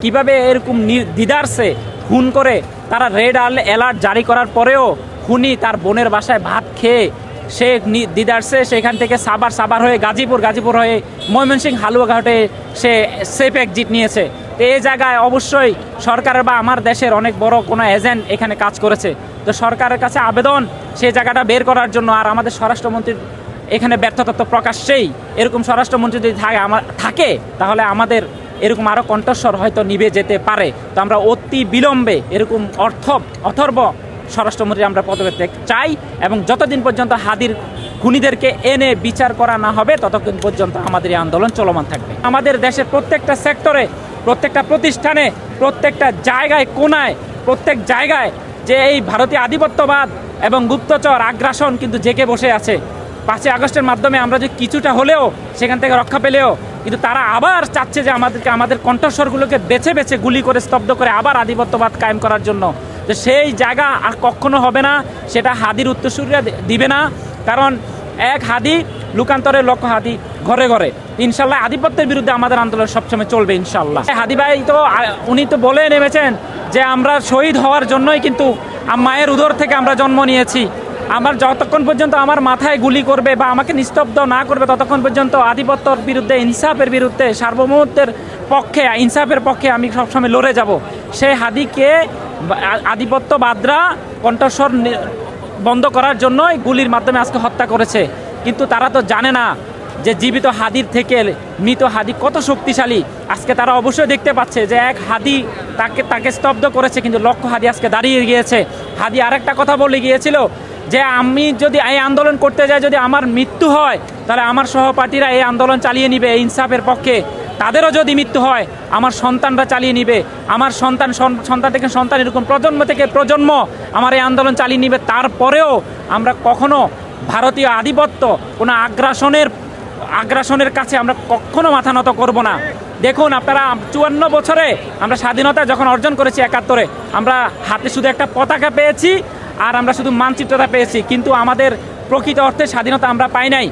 কিভাবে এরকম দ্বিধার্সে খুন করে তারা রেড অ্যালার্ট জারি করার পরেও খুনি তার বোনের বাসায় ভাত খেয়ে সে দ্বিধার্সে সেখান থেকে সাবার হয়ে গাজীপুর হয়ে ময়মনসিংহ হালুয়াঘাটে সে সেফ এক্সিট নিয়েছে। তো এই জায়গায় অবশ্যই সরকারের বা আমার দেশের অনেক বড় কোনো এজেন্ট এখানে কাজ করেছে। তো সরকারের কাছে আবেদন সেই জায়গাটা বের করার জন্য। আর আমাদের স্বরাষ্ট্রমন্ত্রীর এখানে ব্যর্থতা তো প্রকাশ্যেই। এরকম স্বরাষ্ট্রমন্ত্রী যদি থাকে তাহলে আমাদের এরকম আরও কণ্ঠস্বর হয়তো নিভে যেতে পারে। তো আমরা অতি বিলম্বে এরকম অথর্ব স্বরাষ্ট্রমন্ত্রী আমরা পদত্যাগ চাই, এবং যতদিন পর্যন্ত হাদির খুনিদেরকে এনে বিচার করা না হবে ততক্ষণ পর্যন্ত আমাদের এই আন্দোলন চলমান থাকবে। আমাদের দেশের প্রত্যেকটা সেক্টরে, প্রত্যেকটা প্রতিষ্ঠানে, প্রত্যেকটা জায়গায়, কোনায়, প্রত্যেক জায়গায় যে এই ভারতীয় আধিপত্যবাদ এবং গুপ্তচর আগ্রাসন কিন্তু জেঁকে বসে আছে। 5ই আগস্টের মাধ্যমে আমরা যে কিছুটা হলেও সেখান থেকে রক্ষা পেলেও কিন্তু তারা আবার চাচ্ছে যে আমাদের কণ্ঠস্বরগুলোকে বেছে বেছে গুলি করে স্তব্ধ করে আবার আধিপত্যবাদ কায়েম করার জন্য। তো সেই জায়গা আর কখনো হবে না, সেটা হাদির উত্তরসূরিরা দিবে না। কারণ এক হাদি লুকান্তরের লক্ষ হাদি ঘরে ঘরে। ইনশাল্লাহ আধিপত্যের বিরুদ্ধে আমাদের আন্দোলন সবসময় চলবে ইনশাল্লাহ। হাদি ভাই তো উনি তো বলে নেমেছেন যে আমরা শহীদ হওয়ার জন্যই কিন্তু মায়ের উদর থেকে আমরা জন্ম নিয়েছি। আমার যতক্ষণ পর্যন্ত আমার মাথায় গুলি করবে বা আমাকে নিস্তব্ধ না করবে ততক্ষণ পর্যন্ত আধিপত্যর বিরুদ্ধে, ইনসাফের বিরুদ্ধে, সার্বভৌমত্বের পক্ষে, ইনসাফের পক্ষে আমি সবসময় লড়ে যাব। সেই হাদিকে আধিপত্যবাদরা কণ্ঠস্বর বন্ধ করার জন্যই গুলির মাধ্যমে আজকে হত্যা করেছে। কিন্তু তারা তো জানে না যে জীবিত হাদির থেকে মৃত হাদি কত শক্তিশালী। আজকে তারা অবশ্যই দেখতে পাচ্ছে যে এক হাদি তাকে স্তব্ধ করেছে, কিন্তু লক্ষ হাদি আজকে দাঁড়িয়ে গিয়েছে। হাদি আরেকটা কথা বলে গিয়েছিল যে আমি যদি এই আন্দোলন করতে যাই, যদি আমার মৃত্যু হয় তাহলে আমার সহপাঠীরা এই আন্দোলন চালিয়ে নিবে ইনসাফের পক্ষে। তাদেরও যদি মৃত্যু হয় আমার সন্তানরা চালিয়ে নিবে, আমার সন্তান থেকে সন্তান, এরকম প্রজন্ম থেকে প্রজন্ম আমার এই আন্দোলন চালিয়ে নিবে। তারপরেও আমরা কখনো ভারতীয় আধিপত্য কোনো আগ্রাসনের কাছে আমরা কখনো মাথা নত করব না। দেখুন আপনারা, 54 বছরে আমরা স্বাধীনতা যখন অর্জন করেছি 71-এ, আমরা হাতে শুধু একটা পতাকা পেয়েছি আর আমরা শুধু মানচিত্রটা পেয়েছি, কিন্তু আমাদের প্রকৃত অর্থে স্বাধীনতা আমরা পাই নাই।